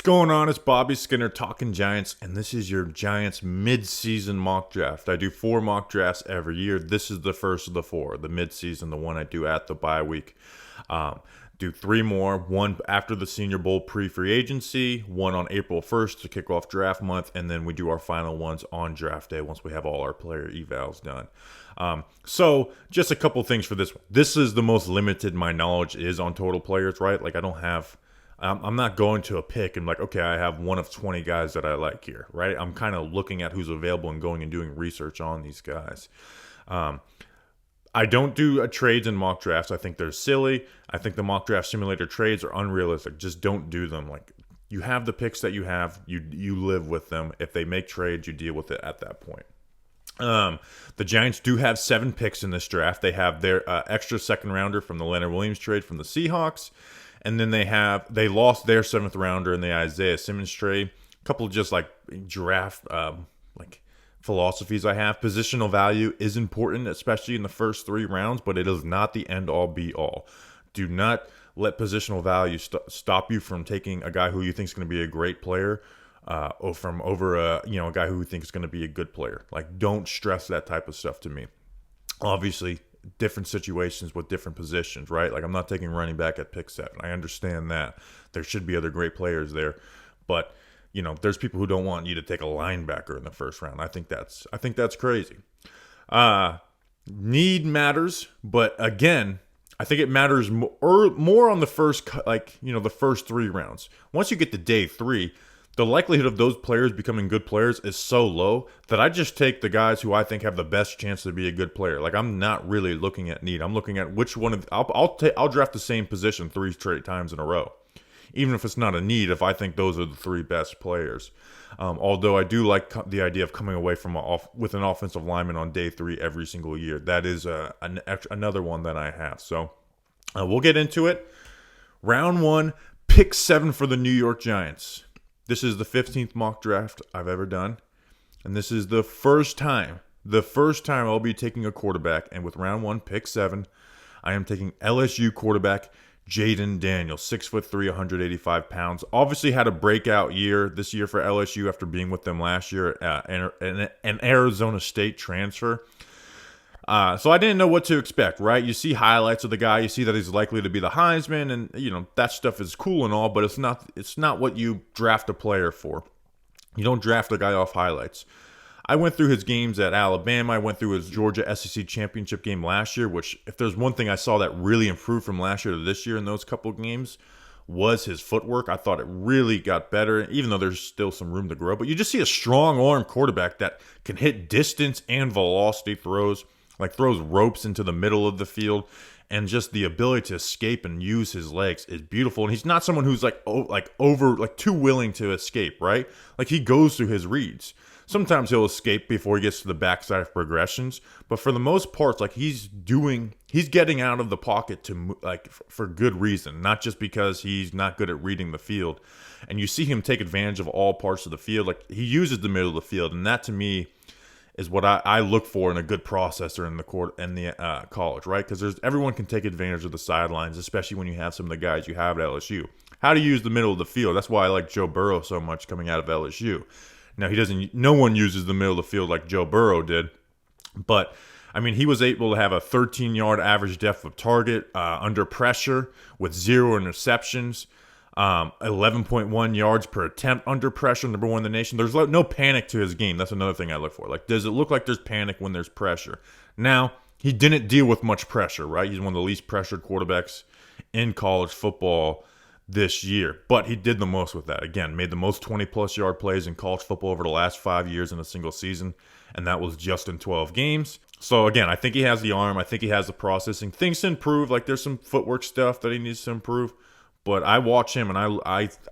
going on? It's Bobby Skinner, Talkin Giants, and this is your Giants midseason mock draft. I do 4 mock drafts every year. This is the first of the 4, the midseason, the one I do at the bye week. Do 3 more, one after the Senior Bowl pre-free agency, one on April 1st to kick off draft month, and then we do our final ones on draft day once we have all our player evals done. So just a couple things for this one. This is the most limited my knowledge is on total players, right? Like I'm not going to a pick and like, okay, I have one of 20 guys that I like here, right? I'm kind of looking at who's available and going and doing research on these guys. I don't do trades in mock drafts. I think they're silly. I think the mock draft simulator trades are unrealistic. Just don't do them. Like, you have the picks that you have. You live with them. If they make trades, you deal with it at that point. The Giants do have 7 picks in this draft. They have their extra second rounder from the Leonard Williams trade from the Seahawks. And then they lost their 7th rounder in the Isaiah Simmons trade. A couple of just like draft philosophies I have. Positional value is important, especially in the first 3 rounds, but it is not the end-all, be-all. Do not let positional value stop you from taking a guy who you think is going to be a great player over a guy who you think is going to be a good player. Like, don't stress that type of stuff to me. Obviously, different situations with different positions, right? Like, I'm not taking running back at pick 7. I understand that. There should be other great players there, but there's people who don't want you to take a linebacker in the first round. I think that's crazy. Need matters, but again, I think it matters more on the first, the first 3 rounds. Once you get to day 3, the likelihood of those players becoming good players is so low that I just take the guys who I think have the best chance to be a good player. Like, I'm not really looking at need. I'm looking at which one of I'll draft the same position 3 straight times in a row, even if it's not a need, if I think those are the 3 best players. Although I do like the idea of coming away from with an offensive lineman on day 3 every single year. That is another one that I have. So we'll get into it. Round 1, pick 7 for the New York Giants. This is the 15th mock draft I've ever done. And this is the first time I'll be taking a quarterback. And with round 1, pick 7, I am taking LSU quarterback Jayden Daniels, 6'3", 185 pounds. Obviously had a breakout year this year for LSU after being with them last year, an Arizona State transfer. So I didn't know what to expect, right? You see highlights of the guy, you see that he's likely to be the Heisman, and that stuff is cool and all, but it's not what you draft a player for. You don't draft a guy off highlights. I went through his games at Alabama. I went through his Georgia SEC championship game last year, which, if there's one thing I saw that really improved from last year to this year in those couple of games, was his footwork. I thought it really got better, even though there's still some room to grow. But you just see a strong arm quarterback that can hit distance and velocity throws, like throws ropes into the middle of the field, and just the ability to escape and use his legs is beautiful. And he's not someone who's too willing to escape, right? Like, he goes through his reads. Sometimes he'll escape before he gets to the backside of progressions, but for the most part, like, he's getting out of the pocket for good reason, not just because he's not good at reading the field. And you see him take advantage of all parts of the field. Like, he uses the middle of the field, and that to me is what I look for in a good processor in the college, right? Because everyone can take advantage of the sidelines, especially when you have some of the guys you have at LSU. How to use the middle of the field. That's why I like Joe Burrow so much coming out of LSU. Now, no one uses the middle of the field like Joe Burrow did, but I mean, he was able to have a 13-yard average depth of target under pressure with 0 interceptions, 11.1 yards per attempt under pressure, number 1 in the nation. There's no panic to his game. That's another thing I look for. Like, does it look like there's panic when there's pressure? Now, he didn't deal with much pressure, right? He's one of the least pressured quarterbacks in college football this year, but he did the most with that. Again, made the most 20-plus yard plays in college football over the last 5 years in a single season, and that was just in 12 games. So again, I think he has the arm. I think he has the processing. Things to improve. Like, there's some footwork stuff that he needs to improve, but I watch him, and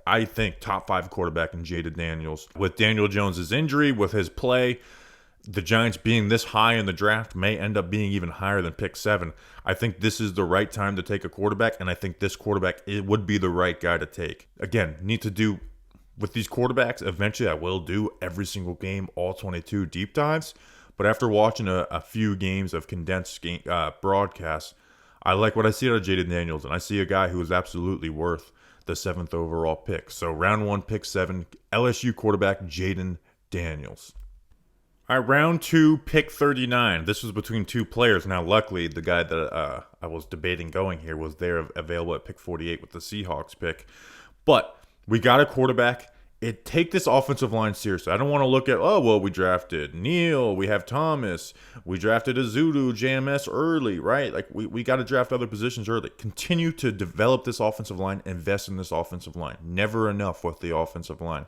I think top 5 quarterback in Jayden Daniels. With Daniel Jones' injury, with his play, the Giants being this high in the draft may end up being even higher than pick 7. I think this is the right time to take a quarterback, and I think this quarterback would be the right guy to take. Again, need to do with these quarterbacks. Eventually, I will do every single game, all 22 deep dives. But after watching a few games of condensed broadcasts, I like what I see out of Jayden Daniels, and I see a guy who is absolutely worth the 7th overall pick. So round 1, pick 7, LSU quarterback Jayden Daniels. All right, round 2, pick 39. This was between two players. Now, luckily, the guy that I was debating going here was there available at pick 48 with the Seahawks pick. But we got a quarterback. Take this offensive line seriously. I don't want to look at, we drafted Neal, we have Thomas, we drafted Azudu, JMS early, right? Like, we got to draft other positions early. Continue to develop this offensive line, invest in this offensive line. Never enough with the offensive line.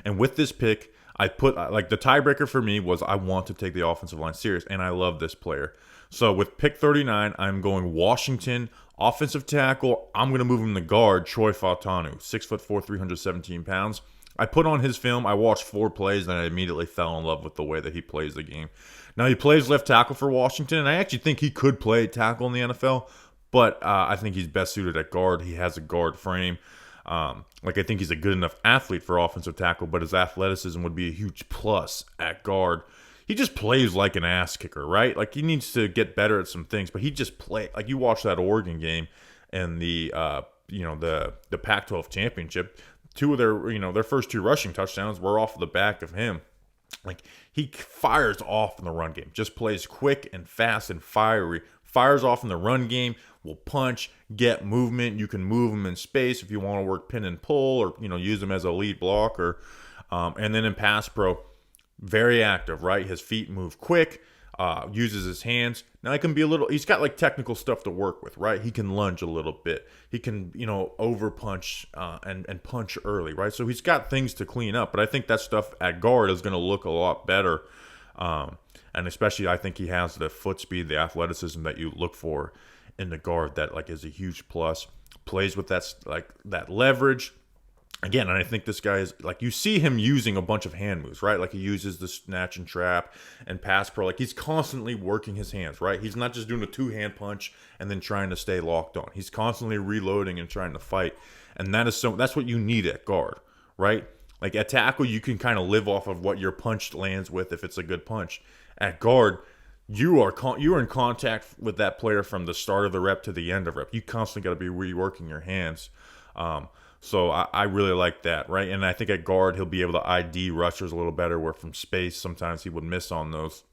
And with this pick, I put, the tiebreaker for me was I want to take the offensive line serious, and I love this player. So with pick 39, I'm going Washington, offensive tackle. I'm going to move him to guard, Troy Fautanu, 6'4", 317 pounds. I put on his film. I watched 4 plays, and I immediately fell in love with the way that he plays the game. Now, he plays left tackle for Washington, and I actually think he could play tackle in the NFL, but I think he's best suited at guard. He has a guard frame. I think he's a good enough athlete for offensive tackle, but his athleticism would be a huge plus at guard. He just plays like an ass kicker, right? Like, he needs to get better at some things, but he just like, you watch that Oregon game and the Pac-12 championship, 2 of their first 2 rushing touchdowns were off the back of him. Like, he fires off in the run game, just plays quick and fast and fiery, fires off in the run game, will punch, get movement. You can move him in space if you want to work pin and pull, or, use him as a lead blocker. And then in pass pro, very active, right? His feet move quick, uses his hands. Now, he's got like technical stuff to work with, right? He can lunge a little bit. He can, over punch and punch early, right? So he's got things to clean up, but I think that stuff at guard is going to look a lot better. And especially, I think he has the foot speed, the athleticism that you look for in the guard that is a huge plus. Plays with that leverage. Again, and I think this guy is, you see him using a bunch of hand moves, right? Like, he uses the snatch and trap and pass pro. Like, he's constantly working his hands, right? He's not just doing a 2-hand punch and then trying to stay locked on. He's constantly reloading and trying to fight. And that's what you need at guard, right? Like, at tackle, you can kind of live off of what your punch lands with if it's a good punch. At guard, you are in contact with that player from the start of the rep to the end of rep. You constantly got to be reworking your hands. So I really like that, right? And I think at guard, he'll be able to ID rushers a little better, where from space, sometimes he would miss on those.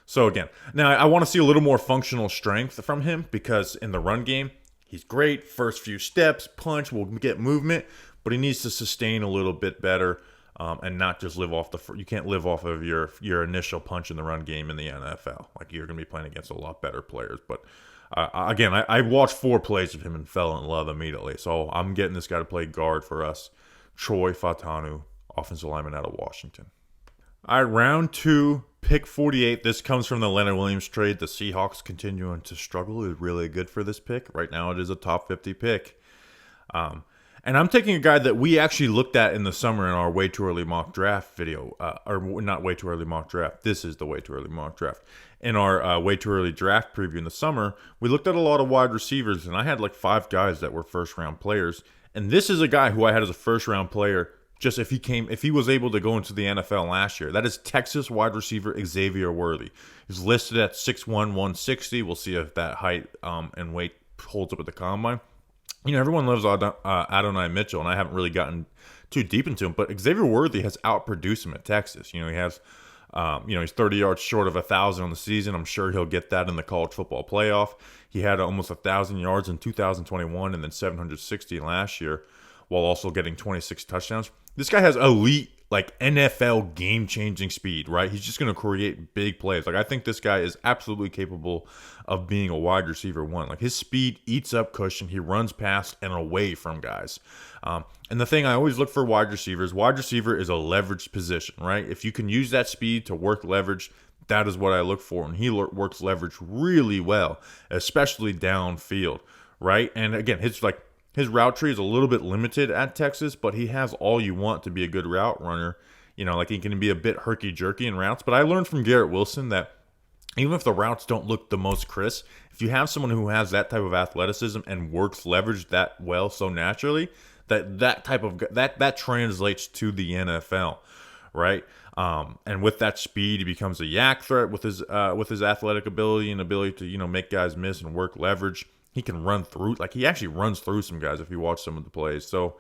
So again, now I want to see a little more functional strength from him, because in the run game, he's great. First few steps, punch, will get movement, but he needs to sustain a little bit better, and not just live off you can't live off of your initial punch in the run game in the NFL. Like, you're going to be playing against a lot better players, but again, I watched 4 plays of him and fell in love immediately. So I'm getting this guy to play guard for us. Troy Fautanu, offensive lineman out of Washington. All right, round 2, pick 48. This comes from the Leonard Williams trade. The Seahawks continuing to struggle is really good for this pick. Right now, it is a top 50 pick. And I'm taking a guy that we actually looked at in the summer in our way too early mock draft video. Or not way too early mock draft. This is the way too early mock draft. In our way too early draft preview in the summer, we looked at a lot of wide receivers, and I had 5 guys that were first-round players. And this is a guy who I had as a first-round player just if he was able to go into the NFL last year. That is Texas wide receiver Xavier Worthy. He's listed at 6'1", 160. We'll see if that height and weight holds up at the combine. Everyone loves Adonai Mitchell, and I haven't really gotten too deep into him, but Xavier Worthy has outproduced him at Texas. He has, he's 30 yards short of 1,000 on the season. I'm sure he'll get that in the college football playoff. He had almost 1,000 yards in 2021 and then 760 last year, while also getting 26 touchdowns. This guy has elite, NFL game-changing speed, right? He's just going to create big plays. I think this guy is absolutely capable of being a wide receiver 1. His speed eats up cushion. He runs past and away from guys. And the thing I always look for wide receiver is a leveraged position, right? If you can use that speed to work leverage, that is what I look for. And he works leverage really well, especially downfield, right? And again, his route tree is a little bit limited at Texas, but he has all you want to be a good route runner. He can be a bit herky-jerky in routes. But I learned from Garrett Wilson that even if the routes don't look the most crisp, if you have someone who has that type of athleticism and works leverage that well so naturally, that translates to the NFL, right? And with that speed, he becomes a yak threat with his athletic ability and ability to make guys miss and work leverage. he can run through. Like, he actually runs through some guys if you watch some of the plays. So,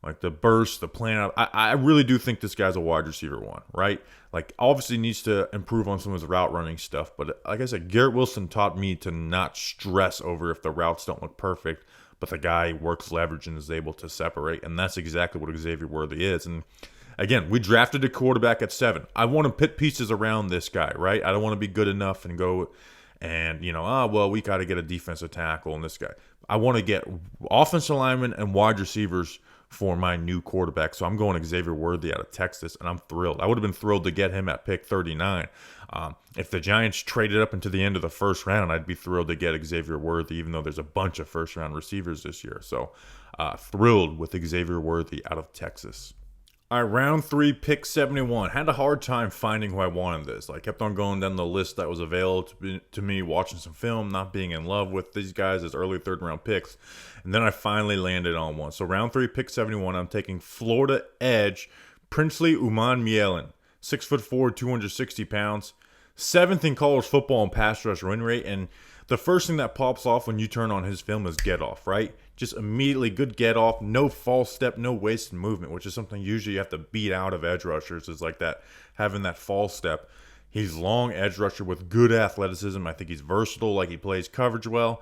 like, the burst, the plan out. I really do think this guy's a wide receiver one, right? Like, obviously needs to improve on some of his route running stuff. But like I said, Garrett Wilson taught me to not stress over if the routes don't look perfect, but the guy works leverage and is able to separate. And that's exactly what Xavier Worthy is. And again, we drafted a quarterback at 7. I want to put pieces around this guy, right? I don't want to be good enough and go and, well, we got to get a defensive tackle and this guy. I want to get offensive linemen and wide receivers for my new quarterback. So I'm going Xavier Worthy out of Texas, and I'm thrilled. I would have been thrilled to get him at pick 39. If the Giants traded up into the end of the first round, I'd be thrilled to get Xavier Worthy, even though there's a bunch of first-round receivers this year. So thrilled with Xavier Worthy out of Texas. All right, round 3, pick 71. Had a hard time finding who I wanted this. I kept on going down the list that was available to me, watching some film, not being in love with these guys as early third-round picks. And then I finally landed on one. So round 3, pick 71, I'm taking Florida edge Princely Umanmielen, 6'4", 260 pounds, 7th in college football in pass rush win rate. And the first thing that pops off when you turn on his film is get off, right? Just immediately good get off, no false step, no wasted movement, which is something usually you have to beat out of edge rushers, is like that, having that false step. He's long edge rusher with good athleticism. I think he's versatile, like he plays coverage well.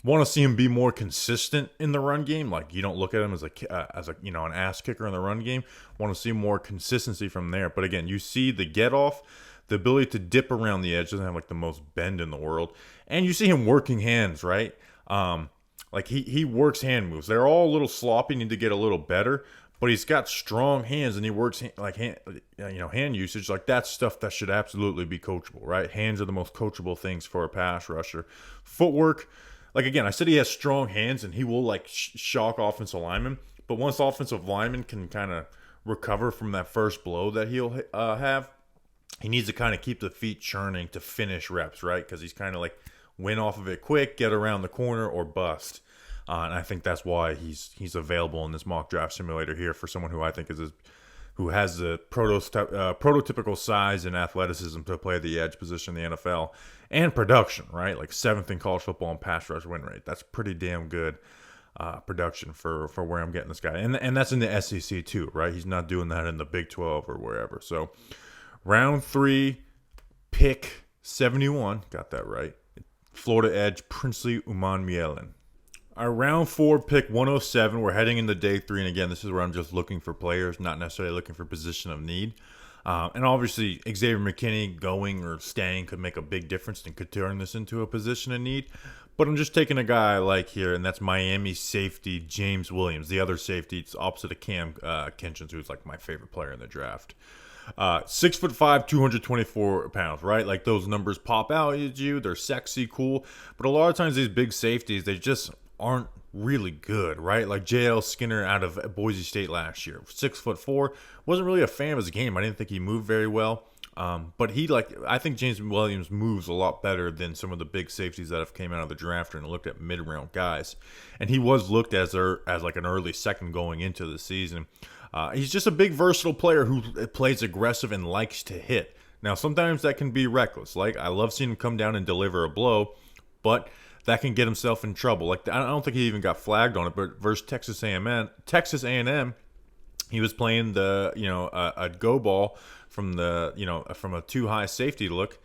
Want to see him be more consistent in the run game. Like, you don't look at him as an ass kicker in the run game. Want to see more consistency from there. But again, you see the get off, the ability to dip around the edge, doesn't have like the most bend in the world, and you see him working hands, right? Like he works hand moves. They're all a little sloppy, need to get a little better, but he's got strong hands and he works hand usage. Like, that's stuff that should absolutely be coachable, right? Hands are the most coachable things for a pass rusher. Footwork, like, again, I said he has strong hands and he will like shock offensive linemen, but once offensive linemen can kind of recover from that first blow that he'll have, he needs to kind of keep the feet churning to finish reps, right? Because he's kind of like win off of it quick, get around the corner, or bust. And I think that's why he's available in this mock draft simulator here for someone who I think who has the prototypical size and athleticism to play the edge position in the NFL, and production, right? Like 7th in college football and pass rush win rate. That's pretty damn good production for where I'm getting this guy. And that's in the SEC too, right? He's not doing that in the Big 12 or wherever. So round 3, pick 71. Got that right. Florida edge Princely Umanmielen. Our round 4, pick 107. We're heading into day 3, and again, this is where I'm just looking for players, not necessarily looking for position of need. And obviously, Xavier McKinney going or staying could make a big difference and could turn this into a position of need. But I'm just taking a guy I like here, and that's Miami safety James Williams, the other safety. It's opposite of Cam Kinchins, who's like my favorite player in the draft. 6'5", 224 pounds, right? Like, those numbers pop out at you. They're sexy, cool. But a lot of times these big safeties, they just aren't really good, right? Like J.L. Skinner out of Boise State last year, 6'4", wasn't really a fan of his game. I didn't think he moved very well. But I think James Williams moves a lot better than some of the big safeties that have came out of the draft and looked at mid-round guys. And he was looked as like an early second going into the season. He's just a big, versatile player who plays aggressive and likes to hit. Now, sometimes that can be reckless. Like, I love seeing him come down and deliver a blow, but that can get himself in trouble. Like, I don't think he even got flagged on it, but versus Texas A&M, he was playing a go ball from from a too high safety look.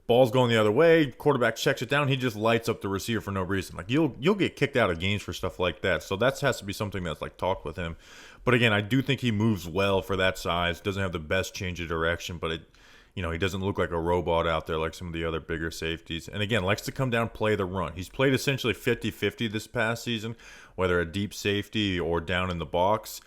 Ball's going the other way, quarterback checks it down, he just lights up the receiver for no reason. Like, you'll get kicked out of games for stuff like that. So that has to be something that's like talked with him. But again, I do think he moves well for that size. Doesn't have the best change of direction, but he doesn't look like a robot out there like some of the other bigger safeties. And again, likes to come down, play the run. He's played essentially 50-50 this past season, whether a deep safety or down in the box.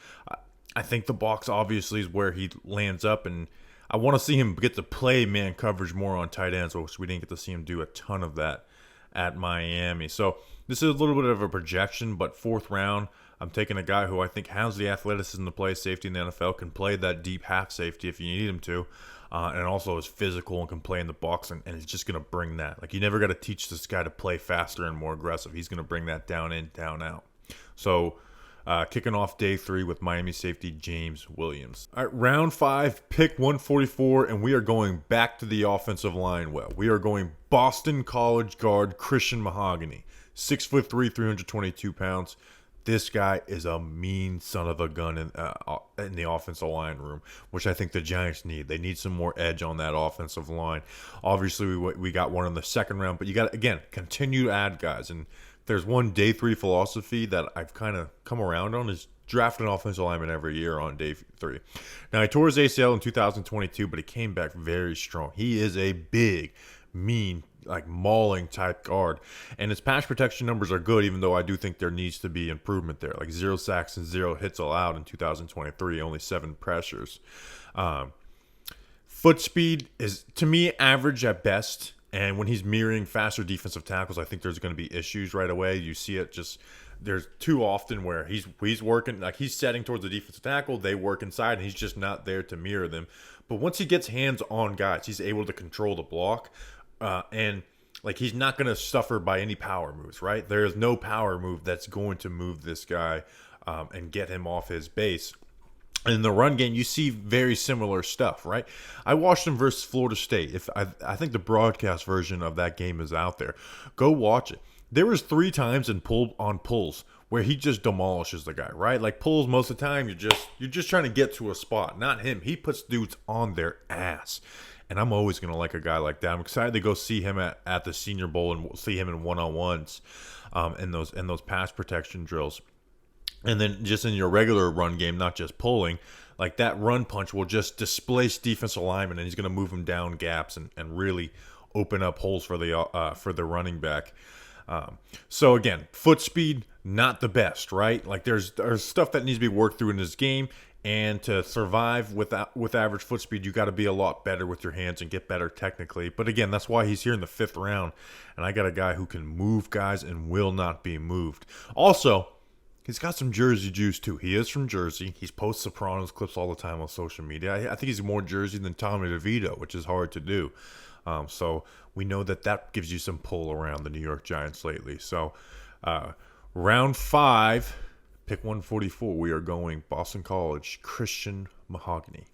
I think the box obviously is where he lands up, and I want to see him get to play man coverage more on tight ends, which we didn't get to see him do a ton of that at Miami. So this is a little bit of a projection, but 4th round, I'm taking a guy who I think has the athleticism to play safety in the NFL, can play that deep half safety if you need him to, and also is physical and can play in the box, and is just going to bring that. Like, you never got to teach this guy to play faster and more aggressive. He's going to bring that down in, down out. So Kicking off day 3 with Miami safety James Williams. All right, round 5, pick 144, and we are going back to the offensive line. Well, we are going Boston College guard Christian Mahogany, 6'3", 322 pounds. This guy is a mean son of a gun in the offensive line room, which I think the Giants need. They need some more edge on that offensive line. Obviously, we got one in the second round, but you got to, again, continue to add guys. And there's one day 3 philosophy that I've kind of come around on is draft an offensive lineman every year on day 3. Now, he tore his ACL in 2022, but he came back very strong. He is a big, mean, like mauling type guard, and his pass protection numbers are good, even though I do think there needs to be improvement there, like 0 sacks and 0 hits allowed in 2023, only 7 pressures. Foot speed is, to me, average at best, and when he's mirroring faster defensive tackles, I think there's going to be issues right away. You see it just, there's too often where he's working, like he's setting towards the defensive tackle, they work inside, and he's just not there to mirror them. But once he gets hands on guys, he's able to control the block. And like he's not going to suffer by any power moves, right? There is no power move that's going to move this guy and get him off his base. In the run game, you see very similar stuff, right? I watched him versus Florida State. I think the broadcast version of that game is out there. Go watch it. There was 3 times in pulls where he just demolishes the guy, right? Like pulls most of the time, you're just trying to get to a spot, not him. He puts dudes on their ass. And I'm always going to like a guy like that. I'm excited to go see him at the Senior Bowl and see him in one-on-ones in those pass protection drills. And then just in your regular run game, not just pulling, like that run punch will just displace defensive linemen, and he's going to move them down gaps and really open up holes for the running back. So again, foot speed, not the best, right? Like there's stuff that needs to be worked through in his game. And to survive with average foot speed, you got to be a lot better with your hands and get better technically. But again, that's why he's here in the 5th round. And I got a guy who can move guys and will not be moved. Also, he's got some Jersey juice too. He is from Jersey. He's posts Sopranos clips all the time on social media. I think he's more Jersey than Tommy DeVito, which is hard to do. So we know that gives you some pull around the New York Giants lately. So round 5. Pick 144, we are going Boston College, Christian Mahogany.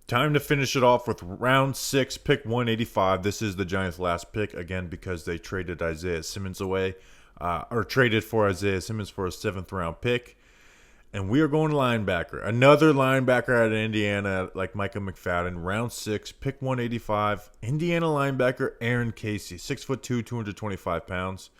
Time to finish it off with round 6, pick 185. This is the Giants' last pick, again, because they traded Isaiah Simmons away, or traded for Isaiah Simmons for a 7th round pick. And we are going linebacker. Another linebacker out of Indiana, like Micah McFadden. Round 6, pick 185. Indiana linebacker Aaron Casey, 6'2", 225 pounds.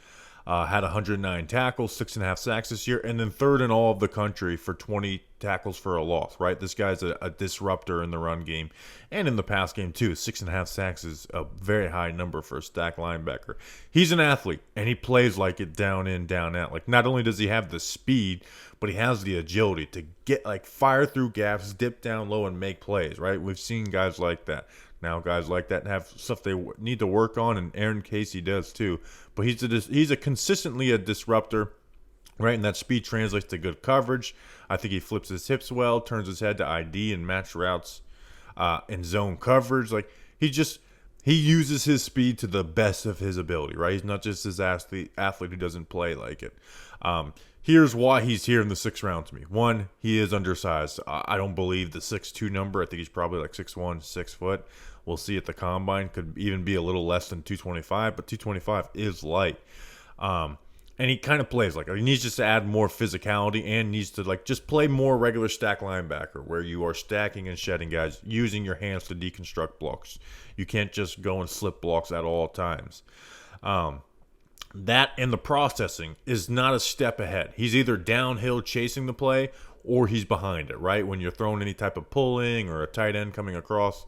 Had 109 tackles, 6.5 sacks this year, and then 3rd in all of the country for 20 tackles for a loss, right? This guy's a disruptor in the run game and in the pass game too. 6.5 sacks is a very high number for a stack linebacker. He's an athlete, and he plays like it down in, down out. Like not only does he have the speed, but he has the agility to get like fire through gaps, dip down low, and make plays, right? We've seen guys like that. Now guys like that have stuff they need to work on, and Aaron Casey does too. But he's consistently a disruptor, right? And that speed translates to good coverage. I think he flips his hips well, turns his head to ID and match routes and zone coverage. Like he uses his speed to the best of his ability, right? He's not just this athlete who doesn't play like it. Here's why he's here in the 6th round to me. 1, he is undersized. I don't believe the 6'2" number. I think he's probably like 6'1", 6 foot. We'll see at the combine. Could even be a little less than 225, but 225 is light. And he kind of plays like it. He needs just to add more physicality and needs to like just play more regular stack linebacker where you are stacking and shedding guys, using your hands to deconstruct blocks. You can't just go and slip blocks at all times. That and the processing is not a step ahead. He's either downhill chasing the play or he's behind it, right? When you're throwing any type of pulling or a tight end coming across,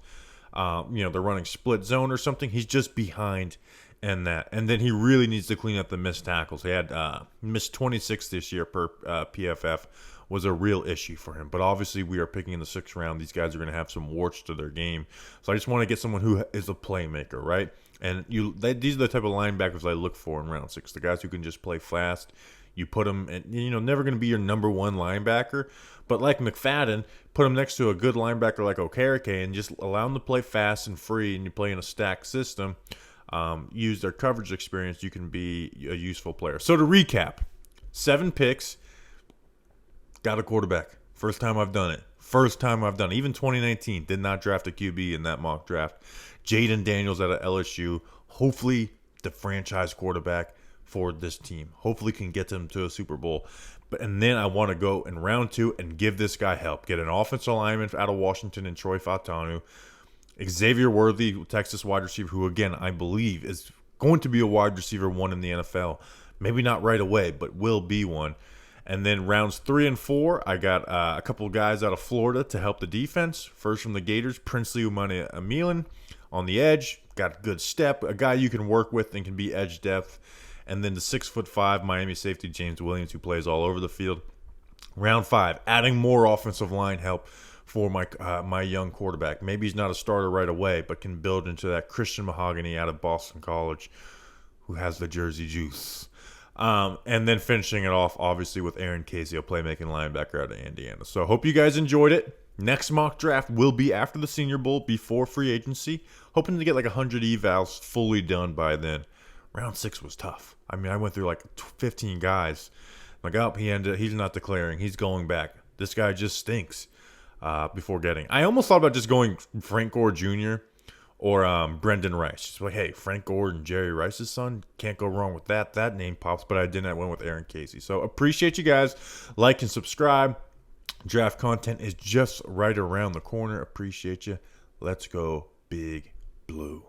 they're running split zone or something, he's just behind in that. And then he really needs to clean up the missed tackles. He had missed 26 this year per PFF, was a real issue for him. But obviously we are picking in the 6th round. These guys are going to have some warts to their game. So I just want to get someone who is a playmaker, right? And these are the type of linebackers I look for in round 6. The guys who can just play fast. You put them, never going to be your number 1 linebacker. But like McFadden, put him next to a good linebacker like Okereke and just allow him to play fast and free, and you play in a stacked system. Use their coverage experience, you can be a useful player. So to recap, 7 picks, got a quarterback. First time I've done it. First time I've done it. Even 2019, did not draft a QB in that mock draft. Jayden Daniels out of LSU. Hopefully the franchise quarterback for this team. Hopefully can get them to a Super Bowl. And then I want to go in round 2 and give this guy help. Get an offensive lineman out of Washington and Troy Fautanu. Xavier Worthy, Texas wide receiver, who again I believe is going to be a wide receiver 1 in the NFL. Maybe not right away, but will be one. And then rounds 3 and 4, I got a couple of guys out of Florida to help the defense. First from the Gators, Princely Umanmielen on the edge. Got a good step, a guy you can work with and can be edge depth. And then the 6'5" Miami safety James Williams, who plays all over the field. Round 5, adding more offensive line help for my young quarterback. Maybe he's not a starter right away, but can build into that Christian Mahogany out of Boston College, who has the Jersey juice. And then finishing it off, obviously, with Aaron Casey, a playmaking linebacker out of Indiana. So hope you guys enjoyed it. Next mock draft will be after the Senior Bowl, before free agency. Hoping to get like 100 evals fully done by then. Round 6 was tough. I mean, I went through like 15 guys. Like, oh, he's not declaring. He's going back. This guy just stinks before getting. I almost thought about just going Frank Gore Jr. or Brendan Rice. Just like, hey, Frank Gore and Jerry Rice's son. Can't go wrong with that. That name pops, but I didn't. I went with Aaron Casey. So appreciate you guys. Like and subscribe. Draft content is just right around the corner. Appreciate you. Let's go Big Blue.